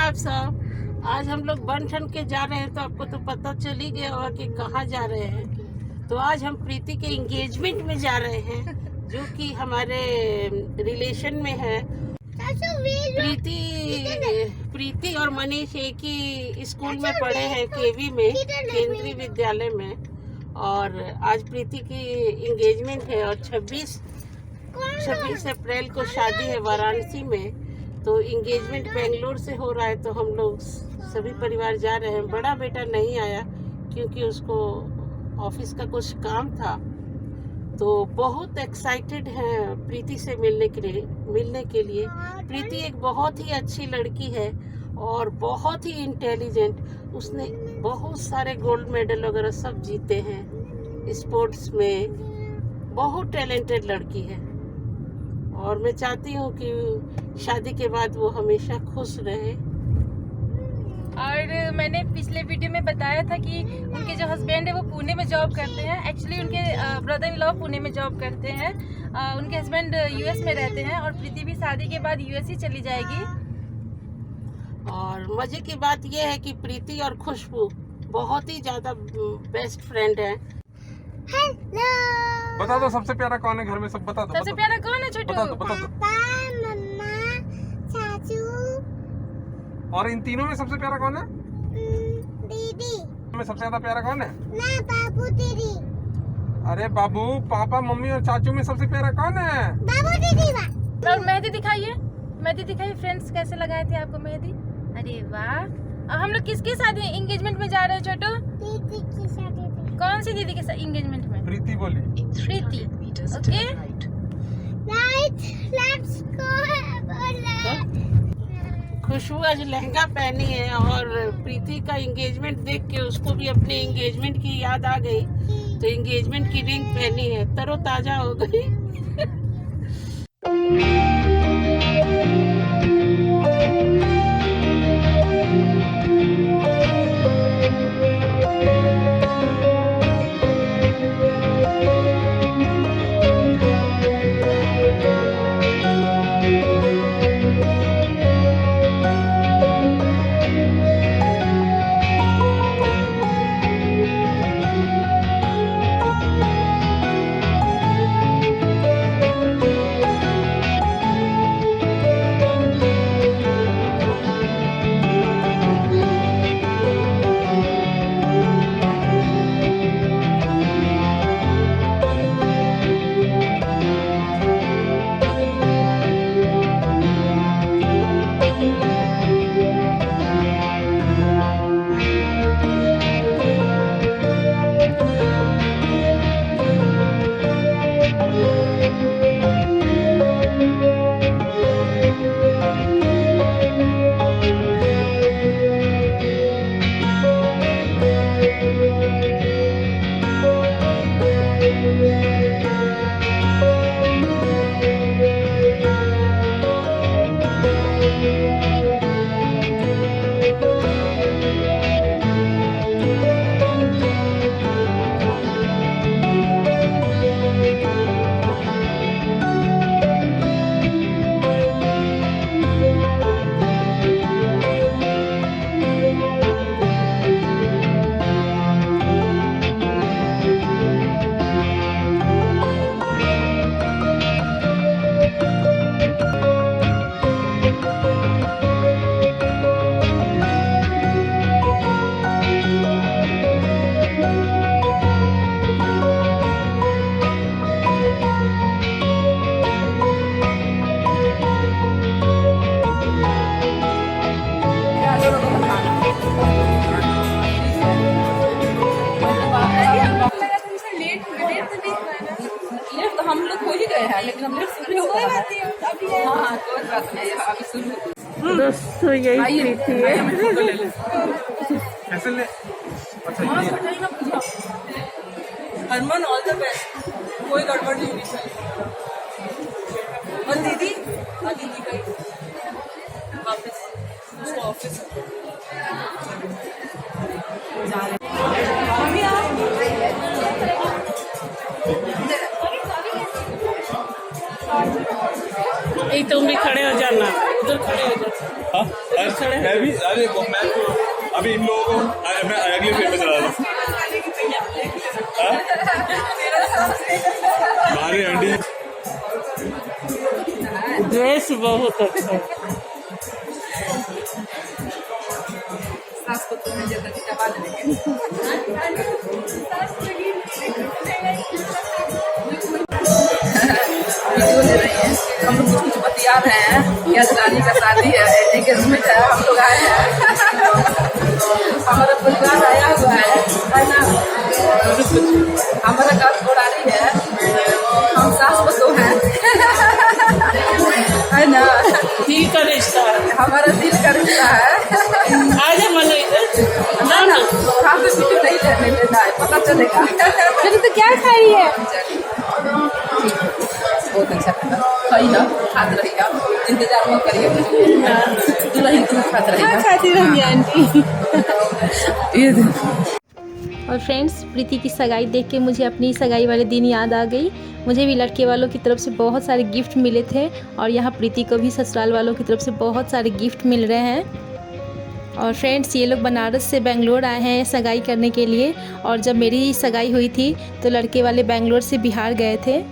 आप सब। आज हम लोग बन ठन के जा रहे हैं, तो आपको तो पता चल ही गया होगा कि कहाँ जा रहे हैं। तो आज हम प्रीति के एंगेजमेंट में जा रहे हैं, जो कि हमारे रिलेशन में है। प्रीति और मनीष एक ही स्कूल में पढ़े हैं, केवी में, केंद्रीय विद्यालय में। और आज प्रीति की एंगेजमेंट है और 26 अप्रैल को शादी है वाराणसी में। तो एंगेजमेंट बेंगलोर से हो रहा है, तो हम लोग सभी परिवार जा रहे हैं। बड़ा बेटा नहीं आया क्योंकि उसको ऑफिस का कुछ काम था। तो बहुत एक्साइटेड हैं प्रीति से मिलने के लिए। प्रीति एक बहुत ही अच्छी लड़की है और बहुत ही इंटेलिजेंट। उसने बहुत सारे गोल्ड मेडल वगैरह सब जीते हैं स्पोर्ट्स में। बहुत टैलेंटेड लड़की है और मैं चाहती हूँ कि शादी के बाद वो हमेशा खुश रहे। और मैंने पिछले वीडियो में बताया था कि उनके जो हस्बैंड है वो पुणे में जॉब करते हैं। एक्चुअली उनके ब्रदर इन लॉ पुणे में जॉब करते हैं। उनके हस्बैंड यूएस में रहते हैं और प्रीति भी शादी के बाद यूएस ही चली जाएगी। और मजे की बात यह है कि प्रीति और खुशबू बहुत ही ज्यादा बेस्ट फ्रेंड है। बता दो सबसे प्यारा कौन है घर में, सब बता दो। सबसे प्यारा कौन है छोटू? बता दो। पापा, मम्मा, चाचू। और इन तीनों में सबसे प्यारा कौन है? दीदी। में सबसे ज्यादा प्यारा कौन है? ना बाबू दीदी। अरे बाबू, पापा, मम्मी और चाचू में सबसे प्यारा कौन है? बाबू दीदी। और मेहंदी दिखाइए, मेहंदी दिखाइए। फ्रेंड्स कैसे लगाए थे आपको मेहंदी? अरे वाह। और हम लोग किसके साथ एंगेजमेंट में जा रहे हैं छोटू? दीदी की शादी पे। कौन सी दीदी के साथ एंगेजमेंट में? प्रीति बोली। Preeti. Okay, right, let's go. Khushboo आज लहंगा पहनी है और प्रीति का एंगेजमेंट देख के उसको भी अपने एंगेजमेंट की याद आ गई, तो एंगेजमेंट की रिंग पहनी है, तरोताजा हो गई। हम लोग हो ही गए हैं, लेकिन हम लोग शुरू हो गए हैं। हाँ, कोई बात नहीं, अभी शुरू। दोस्तों यही प्रीति है। कैसे ले? अच्छा ये हरमन, ऑल द बेस्ट, कोई गड़बड़ नहीं होनी चाहिए। और दीदी, हाँ दीदी गई वापस उसको ऑफिस जा रहे। मम्मी तुम भी खड़े हो जाना, उधर खड़े हो जाओ। मैं भी अरे मैं तो अभी इन लोगों को मैं अगली फिल्म में चला रहा हूँ आंटी ड्रेस बहुत अच्छा है। वीडियो ले रही हैं, हम लोग कुछ बतिया रहे हैं। या रानी का शादी है, एंगेजमेंट है, हम लोग आए हैं। हमारा परिवार आया हुआ है ना। हमारा काम गोरारी है, हम सास बसो हैं है ना। दिल का रिश्ता है। हमारा दिल का रिश्ता है। आजा मनो इधर ना ना कहाँ पे वीडियो नहीं लेने लेना है, पता चलेगा। फिर तो क्या खा रही है? बहुत अच्छा खाना खाई ना, खाते रहेगा, इंतजार मत करिए। दुल्हन तुम खाते रहेगा। खाती रही आंटी। ये और फ्रेंड्स, प्रीति की सगाई देख के मुझे अपनी सगाई वाले दिन याद आ गई। मुझे भी लड़के वालों की तरफ से बहुत सारे गिफ्ट मिले थे और यहाँ प्रीति को भी ससुराल वालों की तरफ से बहुत सारे गिफ्ट मिल रहे हैं। और फ्रेंड्स, ये लोग बनारस से बेंगलोर आए हैं सगाई करने के लिए। और जब मेरी सगाई हुई थी तो लड़के वाले बेंगलोर से बिहार गए थे।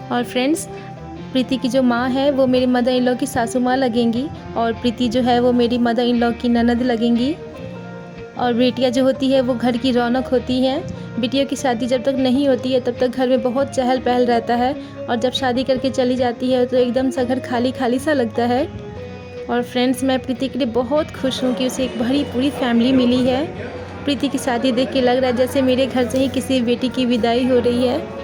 और फ्रेंड्स, प्रीति की जो माँ है वो मेरी मदर इन लॉ की सासू माँ लगेंगी और प्रीति जो है वो मेरी मदर इन लॉ की ननद लगेंगी। और बेटियाँ जो होती है वो घर की रौनक होती हैं। बेटियों की शादी जब तक नहीं होती है तब तक घर में बहुत चहल पहल रहता है और जब शादी करके चली जाती है तो एकदम सा घर खाली खाली सा लगता है। और फ्रेंड्स, मैं प्रीति के लिए बहुत खुश हूँ कि उसे एक भरी पूरी फैमिली मिली है। प्रीति की शादी देख के लग रहा है जैसे मेरे घर से ही किसी बेटी की विदाई हो रही है।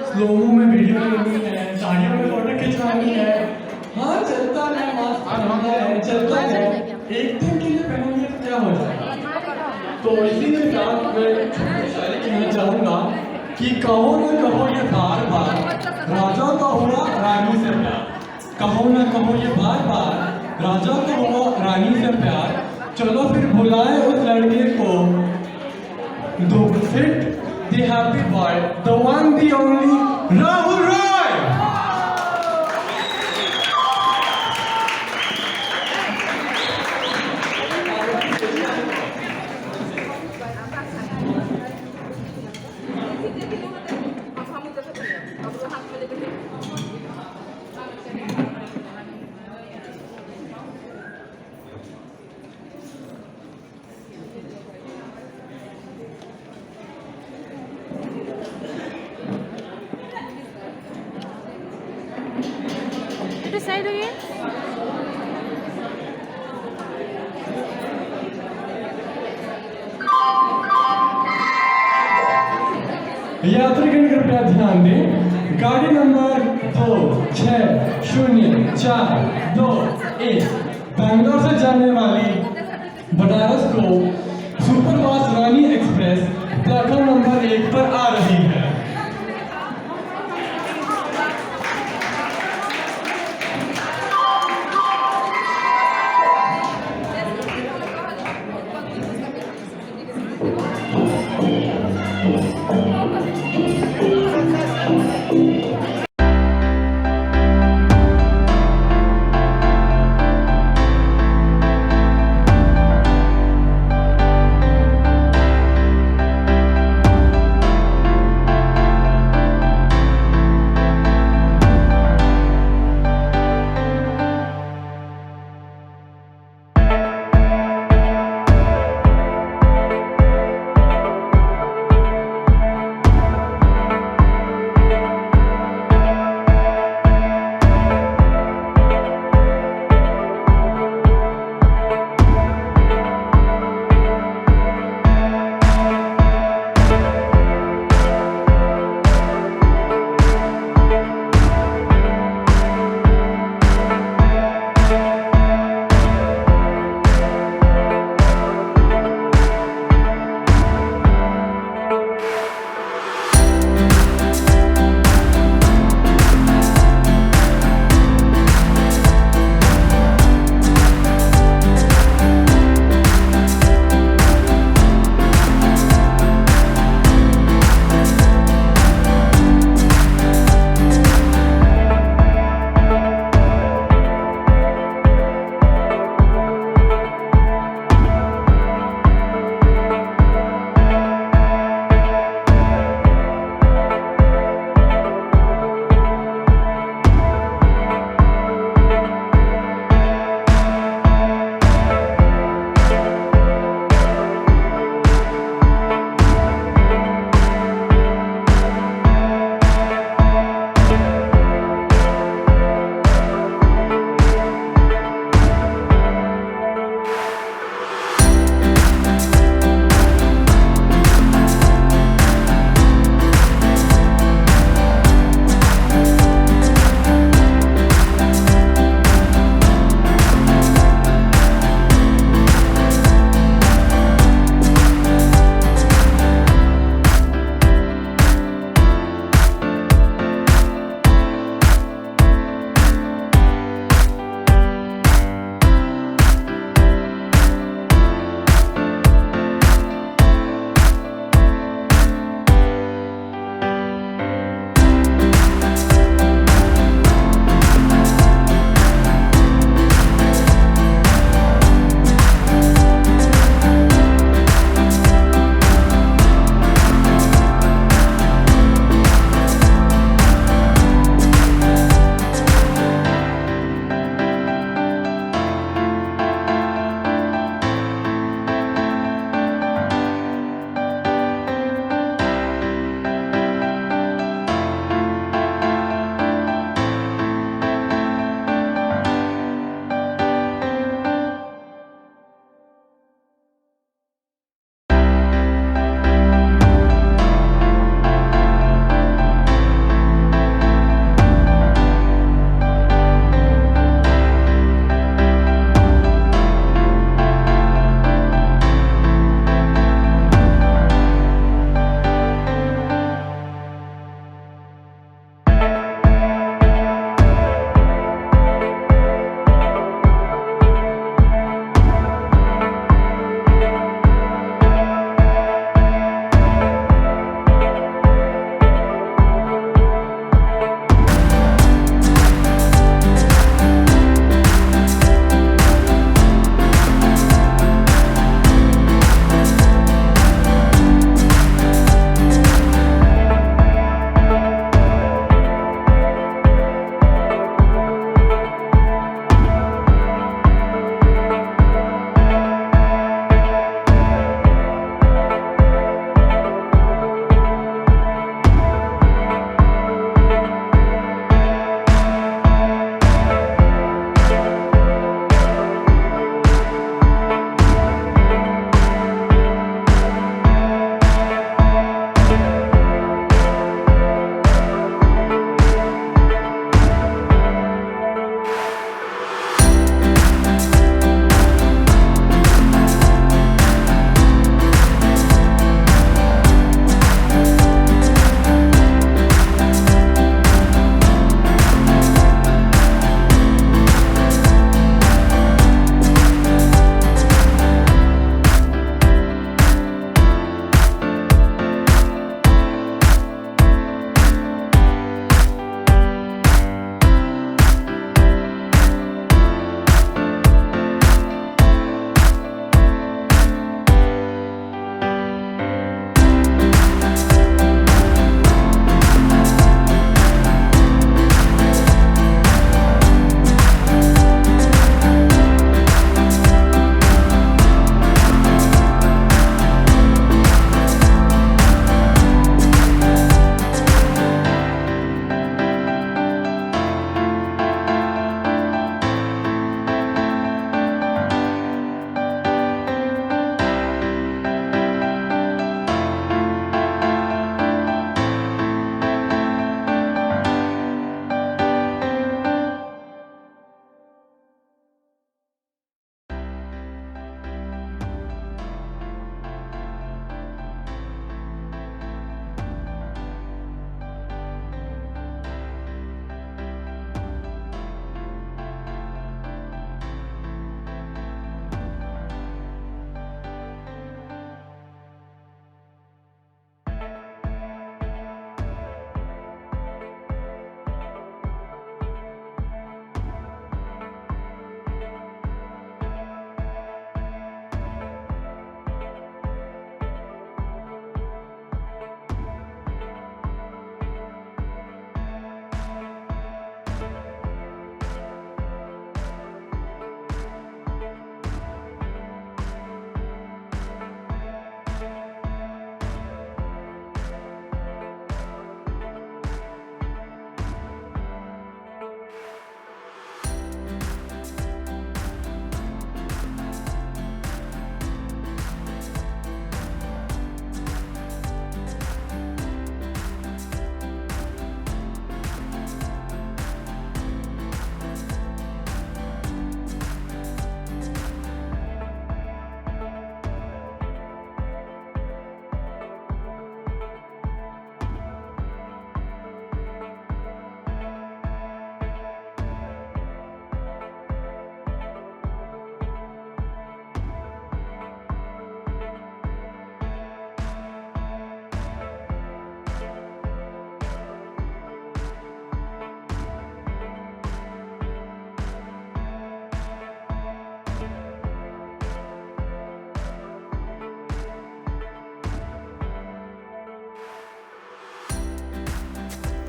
स्लोमो में वीडियो लेनी है, साड़ियों में फोटो खिंचवानी है। हाँ चलता है, चलता है। एक दिन के लिए पहनोगे तो क्या हो जाएगा। तो इसी के साथ मैं शायरी कहना चाहूँगा कि कहो न कहो ये बार बार, राजा का हुआ रानी से प्यार। कहो न कहो ये बार बार, राजा का हुआ रानी से प्यार। चलो फिर बुलाए उस लड़के को, दो fit the happy boy, the one, the only Rahul Roy. Side हो गया। यात्रीगण कृपया ध्यान दें, गाड़ी नंबर 260421 बैंगलोर से जाने वाली बनारस को सुपरफास्ट रानी एक्सप्रेस प्लेटफॉर्म नंबर 1 पर आ रही है।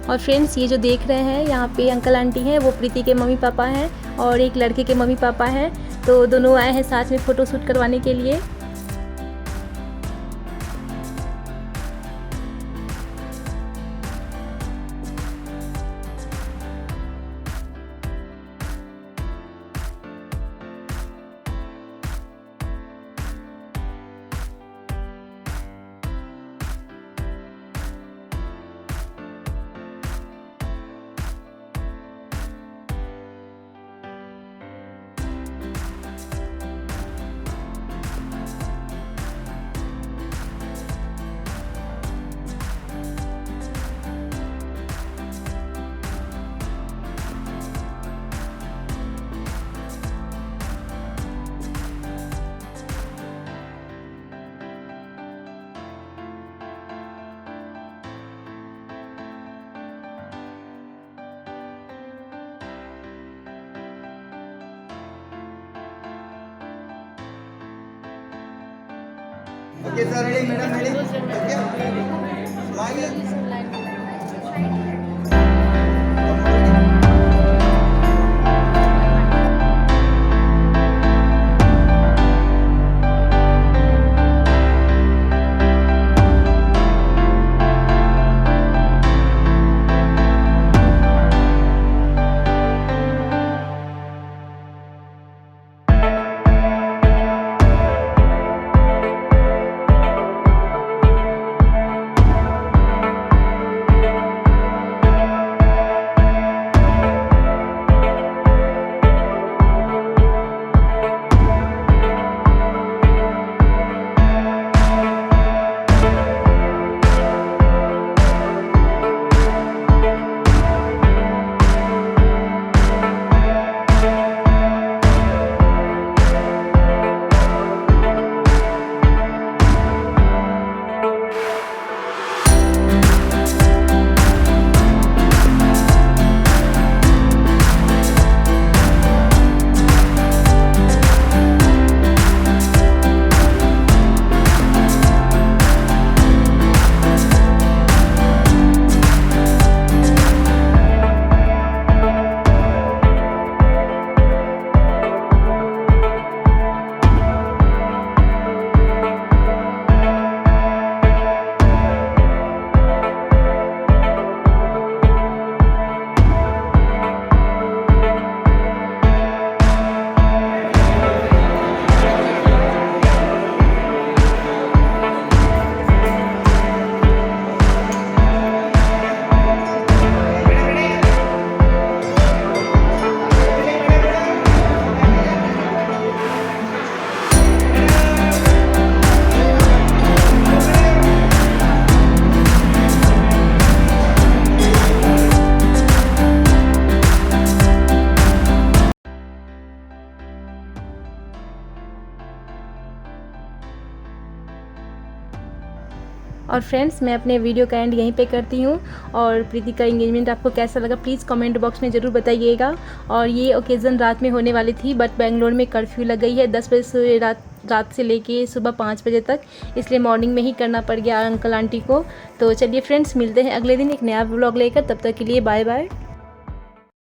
और फ्रेंड्स ये जो देख रहे हैं यहाँ पे अंकल आंटी हैं वो प्रीति के मम्मी पापा हैं और एक लड़के के मम्मी पापा हैं। तो दोनों आए हैं साथ में फ़ोटो शूट करवाने के लिए। Okay, sir, ready, madam, ready? Okay. Smile. और फ्रेंड्स मैं अपने वीडियो का एंड यहीं पे करती हूँ। और प्रीति का एंगेजमेंट आपको कैसा लगा प्लीज़ कमेंट बॉक्स में ज़रूर बताइएगा। और ये ओकेज़न रात में होने वाली थी बट बेंगलोर में कर्फ्यू लग गई है 10 बजे से रात से लेके सुबह 5 बजे तक, इसलिए मॉर्निंग में ही करना पड़ गया अंकल आंटी को। तो चलिए फ्रेंड्स मिलते हैं अगले दिन एक नया व्लॉग लेकर, तब तक के लिए बाय बाय।